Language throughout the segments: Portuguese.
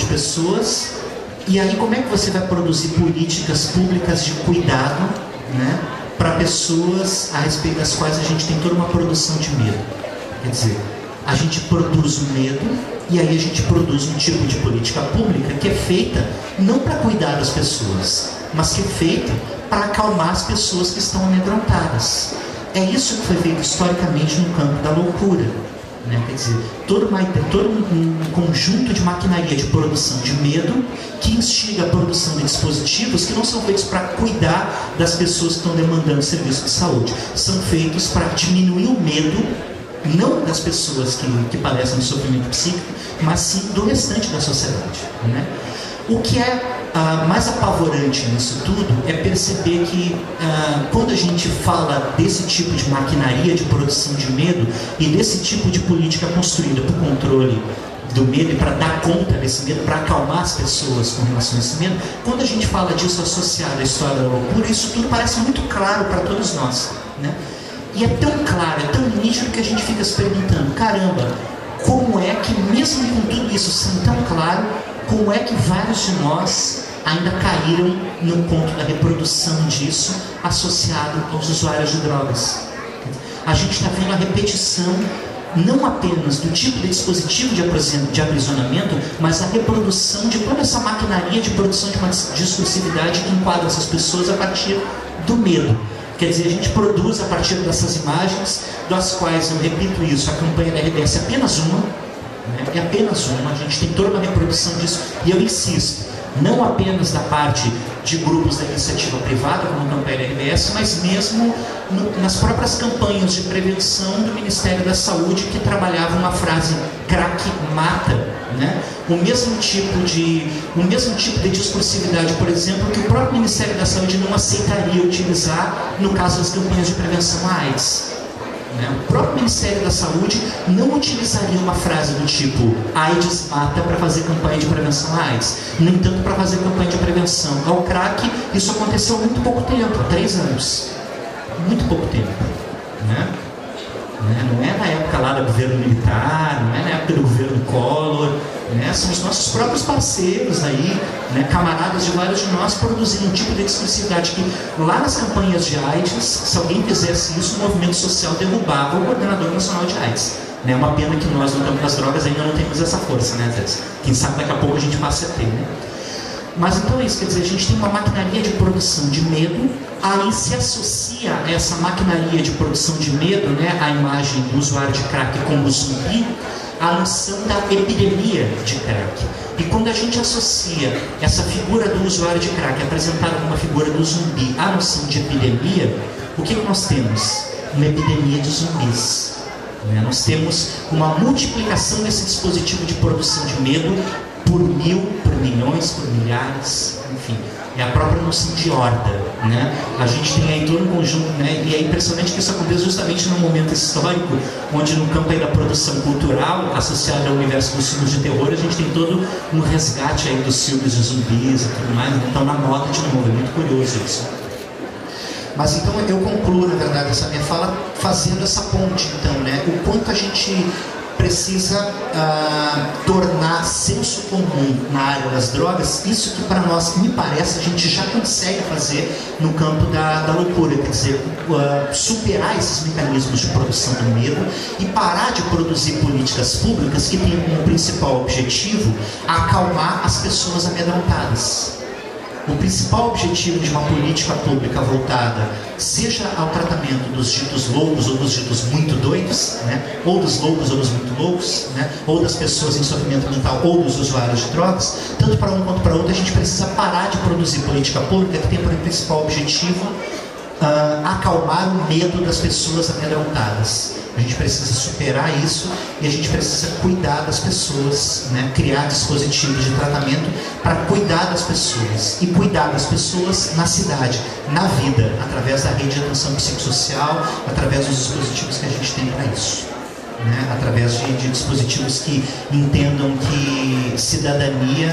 de pessoas. E aí como é que você vai produzir políticas públicas de cuidado, né, para pessoas a respeito das quais a gente tem toda uma produção de medo? Quer dizer, a gente produz o medo e aí a gente produz um tipo de política pública que é feita não para cuidar das pessoas, mas que é feita para acalmar as pessoas que estão amedrontadas. É isso que foi feito historicamente no campo da loucura, né? Quer dizer, todo um conjunto de maquinaria de produção de medo que instiga a produção de dispositivos que não são feitos para cuidar das pessoas que estão demandando serviço de saúde, são feitos para diminuir o medo, não das pessoas que padecem de sofrimento psíquico, mas sim do restante da sociedade, né? O que é mais apavorante nisso tudo é perceber que quando a gente fala desse tipo de maquinaria de produção de medo e desse tipo de política construída para o controle do medo e para dar conta desse medo, para acalmar as pessoas com relação a esse medo, quando a gente fala disso associado à história da loucura, isso tudo parece muito claro para todos nós, né? E é tão claro, é tão nítido que a gente fica se perguntando, caramba, como é que mesmo com tudo isso sendo tão claro, como é que vários de nós ainda caíram no conto da reprodução disso associado aos usuários de drogas? A gente está vendo a repetição não apenas do tipo de dispositivo de aprisionamento, mas a reprodução de toda essa maquinaria de produção de uma discursividade que enquadra essas pessoas a partir do medo. Quer dizer, a gente produz a partir dessas imagens, das quais, eu repito isso, a campanha da RBS é apenas uma, né? É apenas uma, a gente tem toda uma reprodução disso, e eu insisto, não apenas da parte de grupos da iniciativa privada, como a campanha da RBS, mas mesmo nas próprias campanhas de prevenção do Ministério da Saúde, que trabalhavam uma frase crack mata, né? O mesmo tipo de discursividade, por exemplo, que o próprio Ministério da Saúde não aceitaria utilizar no caso das campanhas de prevenção à AIDS. O próprio Ministério da Saúde não utilizaria uma frase do tipo AIDS mata para fazer campanha de prevenção à AIDS. No entanto, para fazer campanha de prevenção ao crack, isso aconteceu há muito pouco tempo, há 3 anos. Muito pouco tempo, né? Não é na época lá do governo militar, não é na época do governo Collor, né? São os nossos próprios parceiros aí, né? Camaradas de vários de nós produzindo um tipo de discursividade que lá nas campanhas de AIDS, se alguém fizesse isso, o movimento social derrubava o coordenador nacional de AIDS. É uma pena que nós no campo das drogas ainda não temos essa força, né, Zé? Quem sabe daqui a pouco a gente passe a ter, né? Mas então é isso, quer dizer, a gente tem uma maquinaria de produção de medo, aí se associa a essa maquinaria de produção de medo, né, a imagem do usuário de crack como zumbi, a noção da epidemia de crack. E quando a gente associa essa figura do usuário de crack apresentada como uma figura do zumbi à noção de epidemia, o que nós temos? Uma epidemia de zumbis. Nós temos uma multiplicação desse dispositivo de produção de medo por 1000, por milhões, por milhares, enfim, é a própria noção de horda, né? A gente tem aí todo um conjunto, né? E é impressionante que isso aconteça justamente num momento histórico, onde no campo aí da produção cultural, associado ao universo dos filmes de terror, a gente tem todo um resgate aí dos filmes de zumbis e tudo mais, né? Então na moda de novo, é muito curioso isso. Mas então eu concluo, na verdade, essa minha fala fazendo essa ponte, então, né? O quanto a gente precisa tornar senso comum na área das drogas, isso que para nós, me parece, a gente já consegue fazer no campo da loucura, quer dizer, superar esses mecanismos de produção do medo e parar de produzir políticas públicas que tenham como principal objetivo acalmar as pessoas amedrontadas. O principal objetivo de uma política pública voltada, seja ao tratamento dos ditos loucos ou dos ditos muito doidos, né? Ou dos loucos ou dos muito loucos, né? Ou das pessoas em sofrimento mental ou dos usuários de drogas, tanto para um quanto para outro, a gente precisa parar de produzir política pública que tem por principal objetivo acalmar o medo das pessoas amedrontadas. A gente precisa superar isso e a gente precisa cuidar das pessoas, né? Criar dispositivos de tratamento para cuidar das pessoas e cuidar das pessoas na cidade, na vida, através da rede de atenção psicossocial, através dos dispositivos que a gente tem para isso, né? Através de dispositivos que entendam que cidadania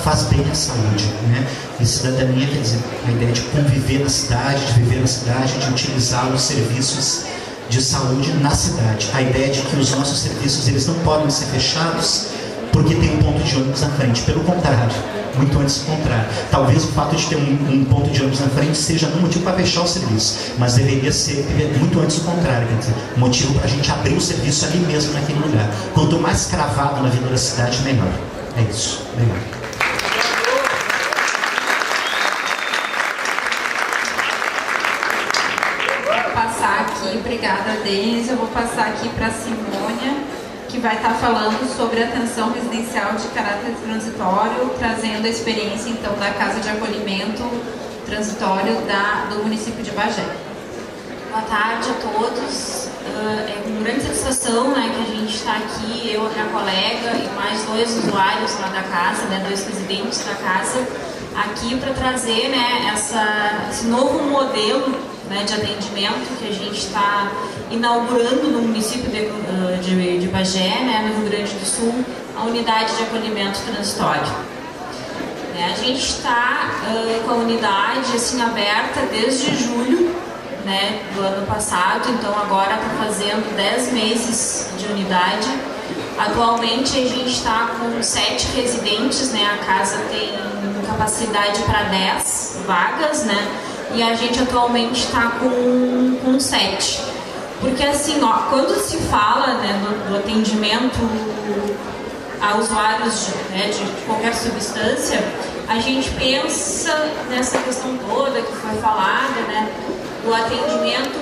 faz bem à saúde, né? E cidadania quer dizer a ideia de conviver na cidade, de viver na cidade, de utilizar os serviços de saúde na cidade. A ideia de que os nossos serviços eles não podem ser fechados porque tem um ponto de ônibus na frente. Pelo contrário, muito antes do contrário. Talvez o fato de ter um ponto de ônibus na frente seja um motivo para fechar o serviço, mas deveria ser muito antes do contrário, quer dizer, motivo para a gente abrir o serviço ali mesmo naquele lugar. Quanto mais cravado na vida da cidade, melhor. É isso. Obrigado. Obrigada, Denis. Eu vou passar aqui para a Simônia, que vai estar falando sobre atenção residencial de caráter transitório, trazendo a experiência, então, da Casa de Acolhimento Transitório do município de Bagé. Boa tarde a todos. É com grande satisfação, né, que a gente está aqui, eu, a minha colega e mais 2 usuários lá da casa, né, 2 residentes da casa, aqui para trazer, né, esse novo modelo, né, de atendimento que a gente está inaugurando no município de Bagé, né, no Rio Grande do Sul, a unidade de acolhimento transitório. A gente está com a unidade assim, aberta desde julho, né, do ano passado, então agora está fazendo 10 meses de unidade. Atualmente a gente está com 7 residentes, né, a casa tem capacidade para 10 vagas, né, e a gente atualmente está com 7. Porque assim, ó, quando se fala, né, do atendimento a usuários de qualquer substância, a gente pensa nessa questão toda que foi falada, né, do atendimento,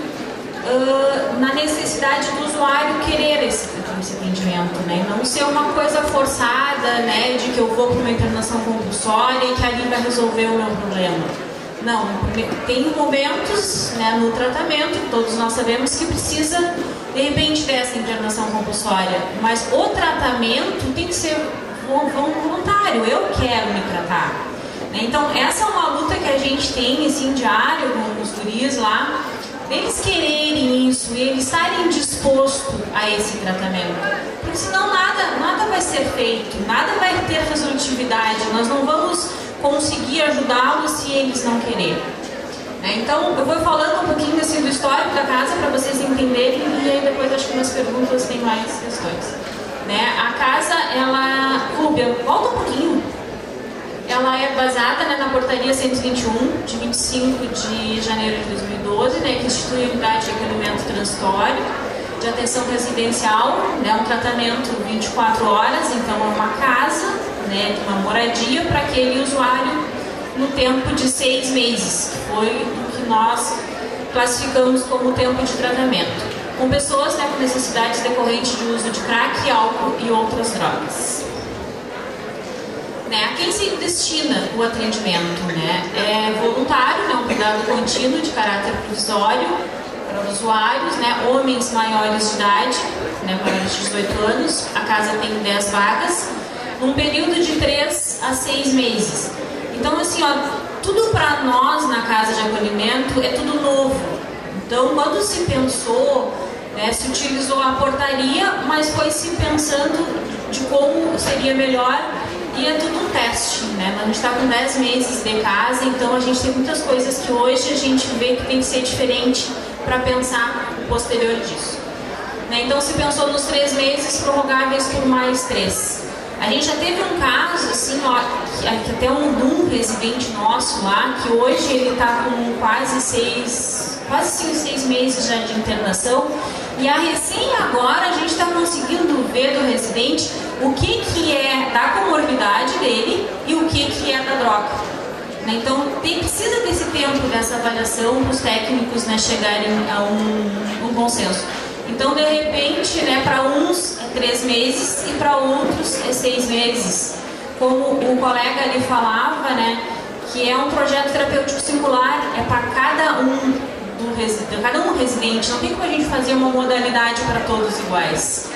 na necessidade do usuário querer esse atendimento, né, não ser uma coisa forçada, né, de que eu vou para uma internação compulsória e que ali vai resolver o meu problema. Não, tem momentos, né, no tratamento, todos nós sabemos que precisa, de repente, dessa internação compulsória, mas o tratamento tem que ser voluntário, eu quero me tratar. Então, essa é uma luta que a gente tem, assim, diário com os guris lá, eles quererem isso, eles estarem dispostos a esse tratamento, porque senão nada vai ser feito, nada vai ter resolutividade, nós não vamos conseguir ajudá-los se eles não quererem. Então, eu vou falando um pouquinho assim, do histórico da casa para vocês entenderem e aí depois acho que nas perguntas tem mais questões. A casa, ela... Rúbia, volta um pouquinho. Ela é baseada, né, na portaria 121, de 25 de janeiro de 2012, né, que institui a unidade de acolhimento transitório, de atenção residencial, né, um tratamento 24 horas, então é uma casa, né, de uma moradia para aquele usuário no tempo de 6 meses, que foi o que nós classificamos como tempo de tratamento, com pessoas, né, com necessidades decorrentes de uso de crack, álcool e outras drogas. A quem se destina o atendimento? É voluntário, né, um cuidado contínuo de caráter provisório para usuários, né, homens maiores de idade, né, maiores de 18 anos, a casa tem 10 vagas, num período de 3 a 6 meses. Então, assim, ó, tudo para nós na casa de acolhimento é tudo novo. Então, quando se pensou, né, se utilizou a portaria, mas foi se pensando de como seria melhor e é tudo um teste, né? A gente está com 10 meses de casa, então a gente tem muitas coisas que hoje a gente vê que tem que ser diferente para pensar o posterior disso. Então, se pensou nos 3 meses prorrogáveis por mais 3. A gente já teve um caso, assim, ó, que até um residente nosso lá, que hoje ele está com quase 6 meses já de internação, e recém agora a gente está conseguindo ver do residente o que é da comorbidade dele e o que é da droga. Então, precisa desse tempo, dessa avaliação para os técnicos, né, chegarem a um consenso. Então, de repente, né, para uns é 3 meses e para outros é 6 meses. Como o colega ali falava, né, que é um projeto terapêutico singular, é para cada um residente, não tem como a gente fazer uma modalidade para todos iguais.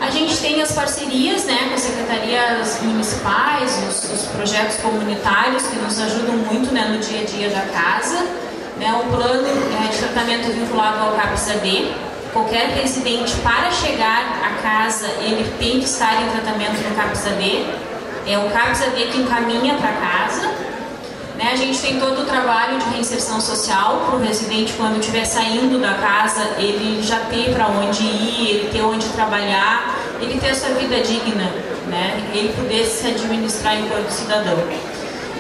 A gente tem as parcerias, né, com as secretarias municipais, os projetos comunitários que nos ajudam muito, né, no dia a dia da casa. O plano de tratamento vinculado ao CAPS-AD. Qualquer residente, para chegar à casa, ele tem que estar em tratamento no CAPS-AD. É o CAPS-AD que encaminha para casa. A gente tem todo o trabalho de reinserção social para o residente, quando estiver saindo da casa, ele já ter para onde ir, ele ter onde trabalhar, ele ter a sua vida digna, né, ele poder se administrar enquanto cidadão.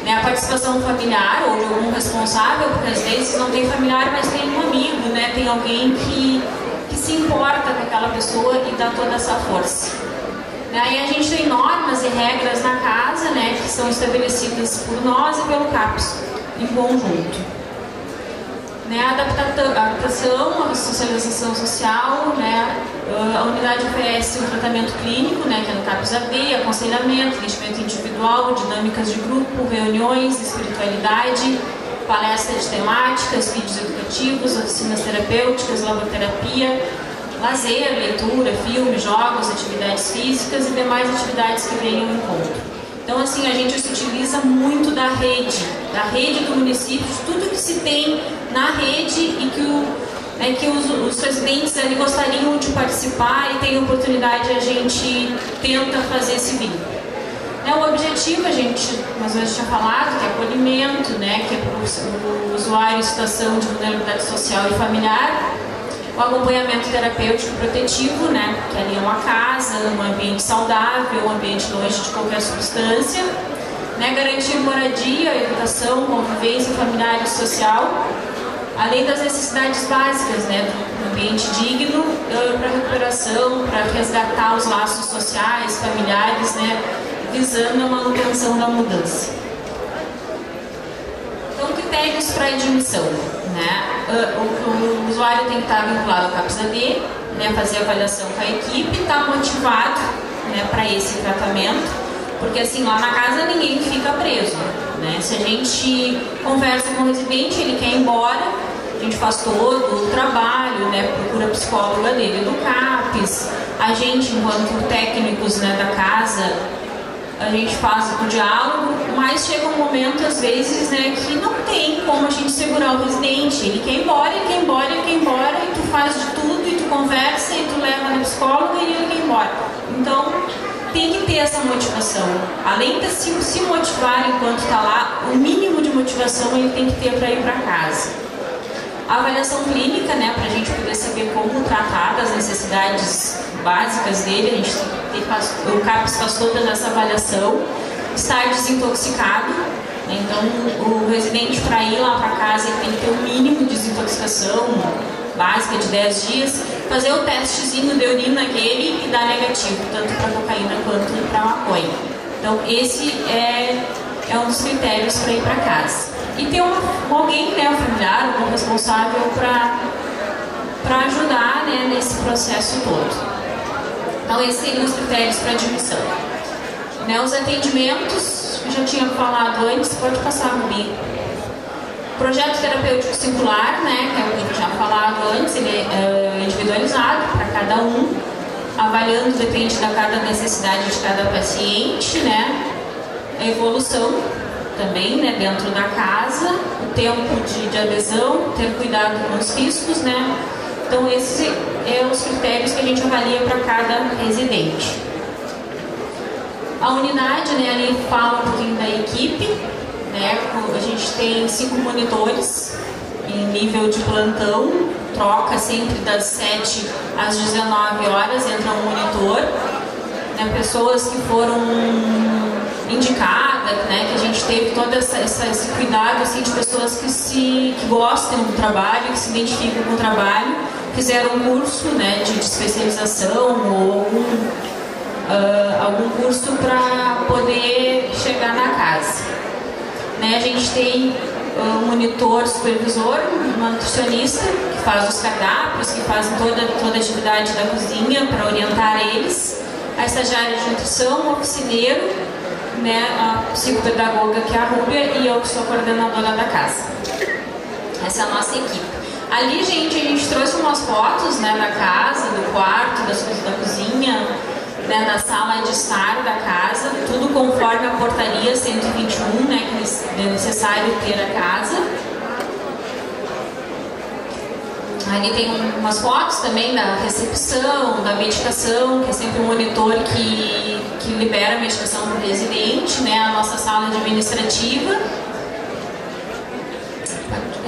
Né, a participação familiar ou de algum responsável, porque às vezes não tem familiar, mas tem um amigo, né, tem alguém que se importa com aquela pessoa e dá toda essa força. Aí a gente tem normas e regras na casa, né, que são estabelecidas por nós e pelo CAPS em conjunto. Né, a adaptação, a socialização social, né, a unidade oferece um tratamento clínico, né, que é no CAPS-AD, aconselhamento, investimento individual, dinâmicas de grupo, reuniões, espiritualidade, palestras temáticas, vídeos educativos, oficinas terapêuticas, laboterapia, lazer, leitura, filmes, jogos, atividades físicas e demais atividades que venham ao encontro. Então, assim, a gente se utiliza muito da rede do município, de tudo que se tem na rede e que os residentes ali gostariam de participar e tem oportunidade, a gente tenta fazer esse vínculo. O objetivo, a gente, mais ou menos tinha falado, que é acolhimento, né, que é para o usuário em situação de vulnerabilidade social e familiar, o acompanhamento terapêutico protetivo, né, que ali é uma casa, um ambiente saudável, um ambiente longe de qualquer substância, né, garantir moradia, educação, convivência familiar e social, além das necessidades básicas, né, do ambiente digno para recuperação, para resgatar os laços sociais, familiares, né, visando a manutenção da mudança. Então, critérios para admissão, né? O usuário tem que estar vinculado ao CAPS-AD, né, fazer avaliação com a equipe, estar motivado, né, para esse tratamento, porque assim, lá na casa ninguém fica preso, né? Se a gente conversa com o residente, ele quer ir embora, a gente faz todo o trabalho, né, procura a psicóloga dele do CAPS, a gente, enquanto técnicos, né, da casa, a gente faz o diálogo, mas chega um momento, às vezes, né, que não tem como a gente segurar o residente. Ele quer ir embora, ele quer ir embora, ele quer ir embora, e tu faz de tudo, e tu conversa, e tu leva na psicóloga, e ele quer ir embora. Então, tem que ter essa motivação. Além de se motivar enquanto está lá, o mínimo de motivação ele tem que ter para ir para casa. A avaliação clínica, né, para a gente poder saber como tratar das necessidades básicas dele, a gente o CAPS faz toda essa avaliação. Estar desintoxicado, né, então o residente, para ir lá para casa, ele tem que ter o mínimo de desintoxicação básica de 10 dias, fazer o testezinho de urina aquele e dar negativo, tanto para cocaína quanto para maconha. Então esse é um dos critérios para ir para casa. E ter alguém, né, um familiar, um responsável para ajudar, né, nesse processo todo. Então esses seriam os critérios para admissão. Né, os atendimentos, eu já tinha falado antes, pode passar comigo. Projeto terapêutico singular, né, que é o que eu tinha falado antes, ele é individualizado para cada um, avaliando, depende da cada necessidade de cada paciente, né, a evolução também, né, dentro da casa, o tempo de adesão, ter cuidado com os riscos, né. Então esses são os critérios que a gente avalia para cada residente. A unidade, né, ali fala um pouquinho da equipe, né, a gente tem 5 monitores em nível de plantão, troca sempre das 7 às 19 horas, entra um monitor, né, pessoas que foram indicadas, né, que a gente teve todo esse cuidado, assim, de pessoas que gostam do trabalho, que se identificam com o trabalho, fizeram um curso, né, de especialização ou algum curso para poder chegar na casa. Né, a gente tem um monitor supervisor, uma nutricionista que faz os cardápios, que faz toda a atividade da cozinha para orientar eles, a estagiária de nutrição, o oficineiro, né, a psicopedagoga que é a Rúbia e eu que sou coordenadora da casa. Essa é a nossa equipe. Ali, gente, a gente trouxe umas fotos, né, da casa, do quarto, das coisas da cozinha, né, da sala de estar da casa, tudo conforme a portaria 121, né, que é necessário ter a casa. Ali tem umas fotos também da recepção, da medicação, que é sempre um monitor que libera a medicação para o residente, né, a nossa sala administrativa.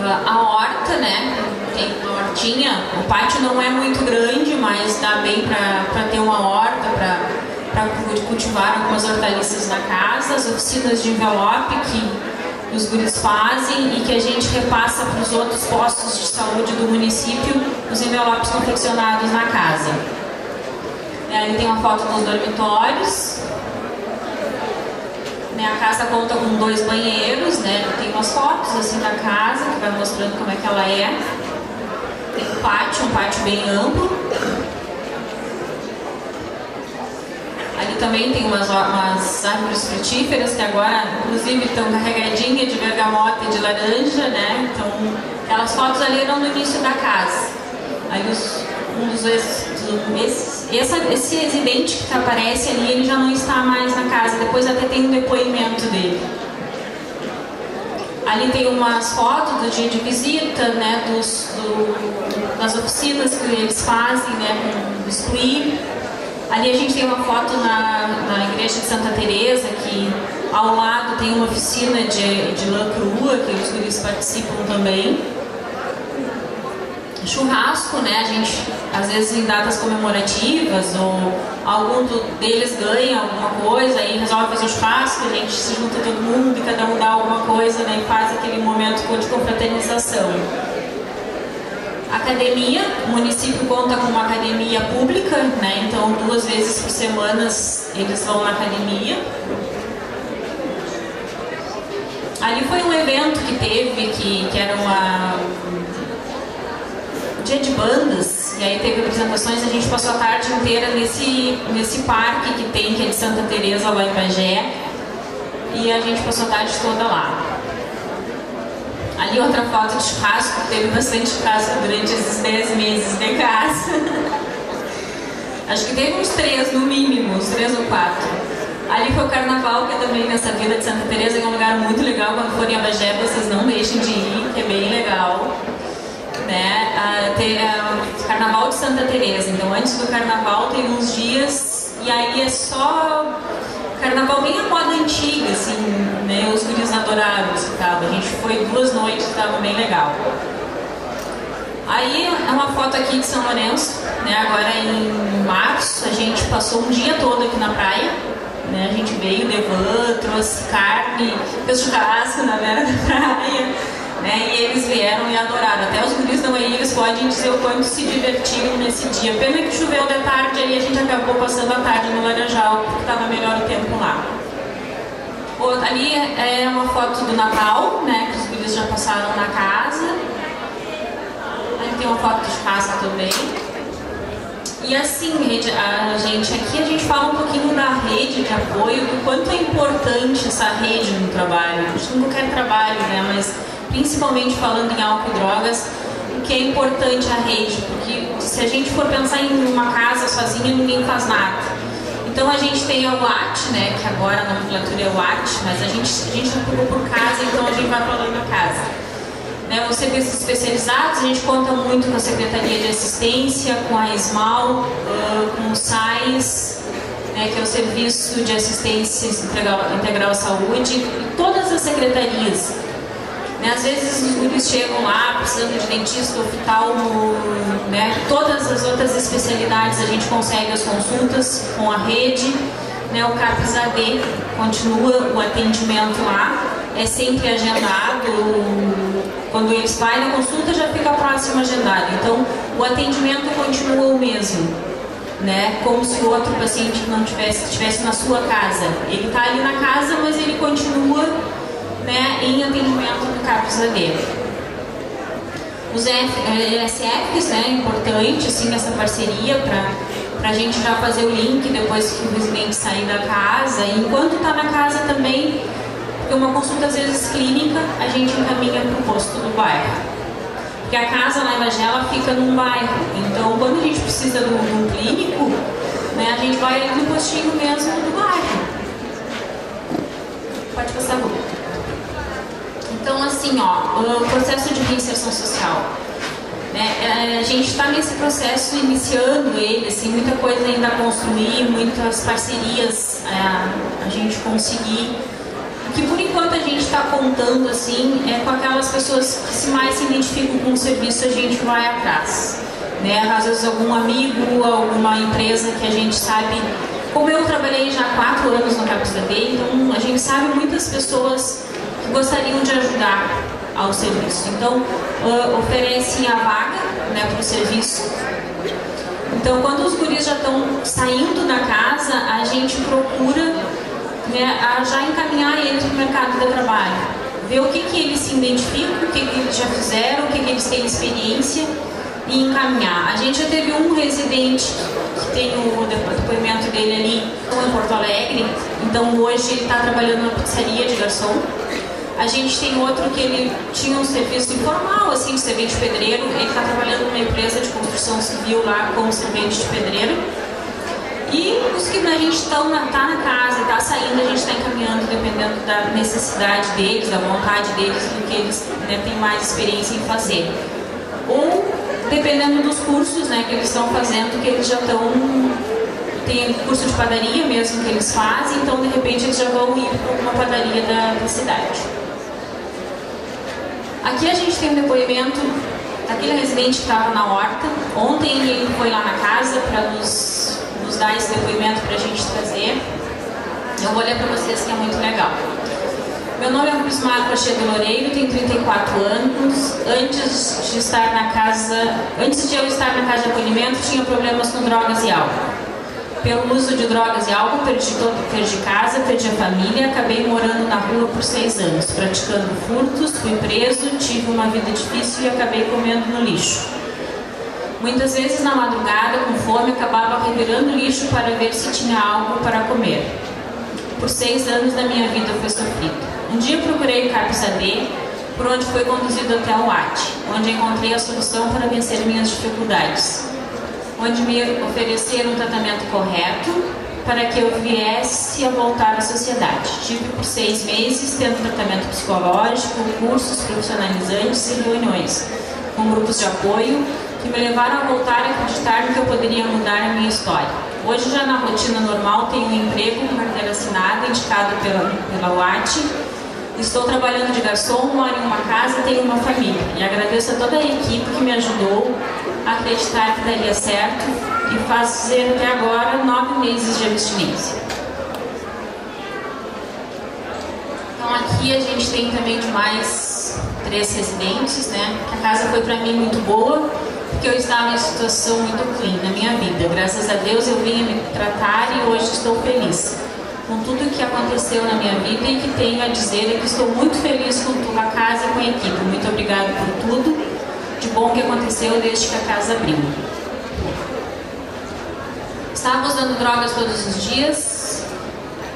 A horta, né, tem uma hortinha, o pátio não é muito grande, mas dá bem para ter uma horta, para cultivar algumas hortaliças na casa, as oficinas de envelope que os guris fazem e que a gente repassa para os outros postos de saúde do município os envelopes confeccionados na casa. Ali tem uma foto dos dormitórios. A casa conta com 2 banheiros, né? Tem umas fotos assim da casa que vai mostrando como é que ela é. Tem um pátio bem amplo. Ali também tem umas árvores frutíferas que agora, inclusive, estão carregadinhas de bergamota e de laranja, né? Então, aquelas fotos ali eram no início da casa. Aí esse residente que aparece ali, ele já não está mais na casa, depois até tem um depoimento dele. Ali tem umas fotos do dia de visita, né, das oficinas que eles fazem, né, com biscuit. Ali a gente tem uma foto na igreja de Santa Teresa, que ao lado tem uma oficina de lã crua, que os guris participam também. Churrasco, né? A gente, às vezes em datas comemorativas, ou algum deles ganha alguma coisa e resolve fazer um churrasco, a gente se junta todo mundo e cada um dá alguma coisa, né? E faz aquele momento de confraternização. Academia, o município conta com uma academia pública, né? Então 2 vezes por semana eles vão na academia. Ali foi um evento que teve, que era dia de bandas, e aí teve apresentações, a gente passou a tarde inteira nesse parque que tem, que é de Santa Teresa, lá em Bagé, e a gente passou a tarde toda lá. Ali outra foto de churrasco, teve bastante churrasco durante esses 10 meses de casa. Acho que teve uns 3 no mínimo, uns 3 ou 4. Ali foi o carnaval, que é também nessa vila de Santa Teresa, que é um lugar muito legal. Quando forem a Bagé, vocês não deixem de ir, que é bem legal. Né? Tem o Carnaval de Santa Teresa, então antes do Carnaval tem uns dias, e aí é só Carnaval bem a moda antiga, assim, né? Os guris adoraram esse tava. A gente foi 2 noites, estava bem legal. Aí é uma foto aqui de São Lourenço, né? Agora em março a gente passou um dia todo aqui na praia, né? A gente veio de van, trouxe carne, fez churrasco na beira da praia. Né, e eles vieram e adoraram. Até os guris não aí, eles podem dizer o quanto se divertiram nesse dia. Pena que choveu de tarde, aí a gente acabou passando a tarde no Laranjal, porque estava melhor o tempo lá. Ali é uma foto do Natal, né, que os guris já passaram na casa. Aí tem uma foto de churrasco também. E assim, a gente fala um pouquinho da rede de apoio, do quanto é importante essa rede no trabalho. A gente não quer trabalho, né, mas principalmente falando em álcool e drogas, o que é importante a rede, porque se a gente for pensar em uma casa sozinha, ninguém faz nada. Então a gente tem a UAT, né, que agora a nomenclatura é UAT, mas a gente já pegou por casa, então a gente vai falando da casa. Né, os serviços especializados, a gente conta muito com a Secretaria de Assistência, com a ESMAL, com o SAIS, né, que é o Serviço de Assistência Integral à Saúde, e todas as secretarias. Às vezes os guris chegam lá precisando de dentista, oftalmo, né? Todas as outras especialidades a gente consegue as consultas com a rede, né? O CAPS-AD continua o atendimento lá, é sempre agendado. Quando eles vão na consulta já fica próximo agendado, então o atendimento continua o mesmo, né? Como se o outro paciente não estivesse na sua casa. Ele está ali na casa, mas ele continua, né, em atendimento do CAPS-AD. Os ESFs, né, é importante assim, essa parceria para a gente já fazer o link depois que o residente sair da casa, e enquanto está na casa também, porque uma consulta às vezes clínica, a gente encaminha para o posto do bairro. Porque a casa lá em Bagé, ela fica num bairro, então quando a gente precisa de um clínico, né, a gente vai no postinho mesmo do bairro. Pode passar a rua. Então, assim, o processo de reinserção social, né, a gente está nesse processo iniciando ele, assim, muita coisa ainda a construir, muitas parcerias a gente conseguir, que por enquanto a gente está contando, assim, com aquelas pessoas que mais se identificam com o serviço, a gente vai atrás, né, às vezes algum amigo, alguma empresa que a gente sabe Como eu trabalhei já há 4 anos no Capus AD, então a gente sabe muitas pessoas que gostariam de ajudar ao serviço. Então, oferece a vaga, né, para o serviço. Então, quando os guris já estão saindo da casa, a gente procura, né, já encaminhar eles para o mercado de trabalho. Ver o que eles se identificam, o que eles já fizeram, o que eles têm experiência e encaminhar. A gente já teve um residente que tem o depoimento dele ali em Porto Alegre, então hoje ele está trabalhando na pizzaria de garçom. A gente tem outro que ele tinha um serviço informal, assim, de servente de pedreiro. Ele está trabalhando numa empresa de construção civil lá como servente de pedreiro. E os que a gente está na casa, está saindo, a gente está encaminhando dependendo da necessidade deles, da vontade deles, do que eles, né, têm mais experiência em fazer. Ou dependendo dos cursos, né, que eles estão fazendo, que eles já estão... Tem curso de padaria mesmo que eles fazem, então de repente eles já vão ir para uma padaria da cidade. Aqui a gente tem um depoimento daquele residente que estava na horta. Ontem ele foi lá na casa para nos dar esse depoimento para a gente trazer. Eu vou ler para vocês que é muito legal. Meu nome é Prismar Pacheco Loureiro, tenho 34 anos. Antes de eu estar na casa de acolhimento, tinha problemas com drogas e álcool. Pelo uso de drogas e álcool, perdi casa, perdi a família, acabei morando na rua por 6 anos, praticando furtos, fui preso, tive uma vida difícil e acabei comendo no lixo. Muitas vezes na madrugada, com fome, acabava revirando o lixo para ver se tinha algo para comer. Por 6 anos da minha vida foi sofrido. Um dia procurei o Capus AD, por onde fui conduzido até o AT, onde encontrei a solução para vencer minhas dificuldades, onde me ofereceram um tratamento correto para que eu viesse a voltar à sociedade. Tive por 6 meses tendo tratamento psicológico, cursos profissionalizantes e reuniões com grupos de apoio que me levaram a voltar a acreditar que eu poderia mudar a minha história. Hoje, já na rotina normal, tenho um emprego com carteira assinada, indicado pela UAT. Estou trabalhando de garçom, moro em uma casa e tenho uma família. E agradeço a toda a equipe que me ajudou a acreditar que daria certo e fazer até agora 9 meses de abstinência. Então aqui a gente tem também de mais 3 residentes, né? A casa foi para mim muito boa, porque eu estava em situação muito ruim na minha vida. Graças a Deus eu vim me tratar e hoje estou feliz com tudo que aconteceu na minha vida, e que tenho a dizer é que estou muito feliz com a casa e com a equipe. Muito obrigada por tudo de bom que aconteceu desde que a casa abriu. Estava usando drogas todos os dias,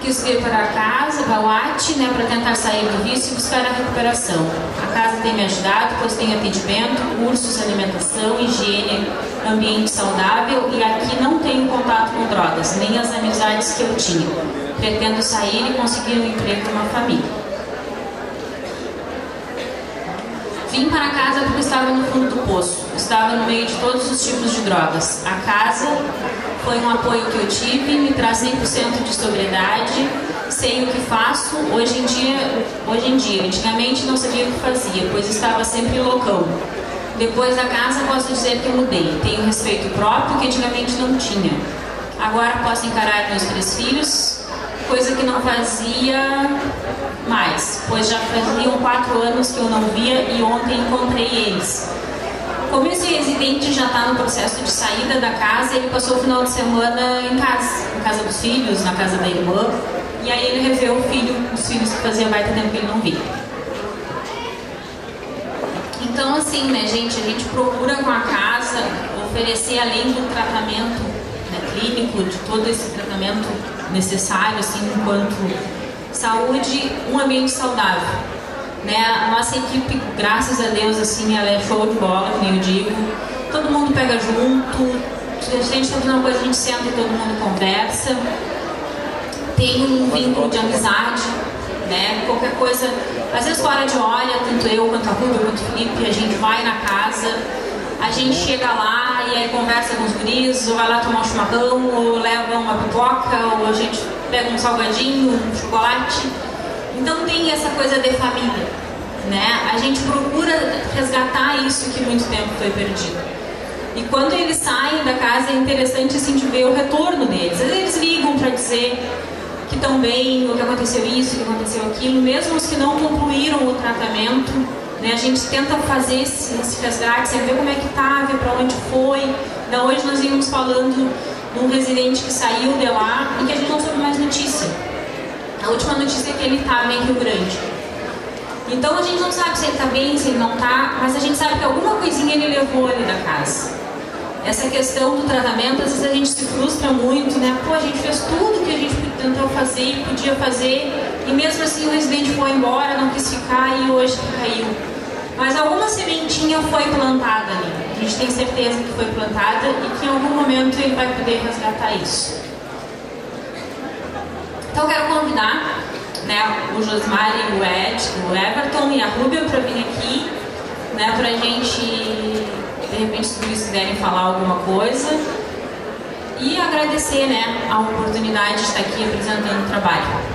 quis vir para casa, para o AT, né, para tentar sair do vício e buscar a recuperação. A casa tem me ajudado, pois tem atendimento, cursos, alimentação, higiene, ambiente saudável, e aqui não tenho contato com drogas, nem as amizades que eu tinha. Pretendo sair e conseguir um emprego para uma família. Vim para casa porque estava no fundo do poço, estava no meio de todos os tipos de drogas. A casa foi um apoio que eu tive, me traz 100% de sobriedade, sei o que faço, hoje em dia. Antigamente não sabia o que fazia, pois estava sempre loucão. Depois da casa posso dizer que eu mudei, tenho respeito próprio que antigamente não tinha. Agora posso encarar meus 3 filhos, coisa que não fazia mais, pois já faziam 4 anos que eu não via e ontem encontrei eles. Como esse residente já está no processo de saída da casa, ele passou o final de semana em casa dos filhos, na casa da irmã, e aí ele revê os filhos que fazia baita tempo que ele não via. Então assim, né, gente, a gente procura com a casa oferecer, além do tratamento, né, clínico, de todo esse tratamento necessário, assim, enquanto saúde, um ambiente saudável, né? A nossa equipe, graças a Deus, assim, ela é show de bola, como eu digo. Todo mundo pega junto, se a gente está fazendo uma coisa, a gente senta e todo mundo conversa. Tem um vínculo de amizade, né? Qualquer coisa, às vezes fora de hora, tanto eu quanto a Rubia, quanto o Felipe, a gente vai na casa, a gente chega lá e aí conversa com os guris, ou vai lá tomar um chimarrão, ou leva uma pipoca, ou a gente pega um salgadinho, um chocolate. Então tem essa coisa de família, né? A gente procura resgatar isso que muito tempo foi perdido. E quando eles saem da casa é interessante assim, de ver o retorno deles. Às vezes eles ligam para dizer que estão bem, ou que aconteceu isso, que aconteceu aquilo, mesmo os que não concluíram o tratamento, né? A gente tenta fazer esse resgate, ver como é que tá, ver para onde foi. Hoje nós íamos falando de um residente que saiu de lá e que a gente não soube mais notícia. A última notícia é que ele estava em Rio Grande. Então a gente não sabe se ele está bem, se ele não está, mas a gente sabe que alguma coisinha ele levou ali da casa. Essa questão do tratamento, às vezes a gente se frustra muito, né? Pô, a gente fez tudo que a gente tentou fazer e podia fazer, e mesmo assim o residente foi embora, não quis ficar e hoje caiu. Mas alguma sementinha foi plantada ali. A gente tem certeza que foi plantada e que em algum momento ele vai poder resgatar isso. Então eu quero convidar, né, o Josmar e o Ed, o Everton e a Rúbia para vir aqui, né, para a gente, de repente, se eles quiserem falar alguma coisa. E agradecer, né, a oportunidade de estar aqui apresentando o trabalho.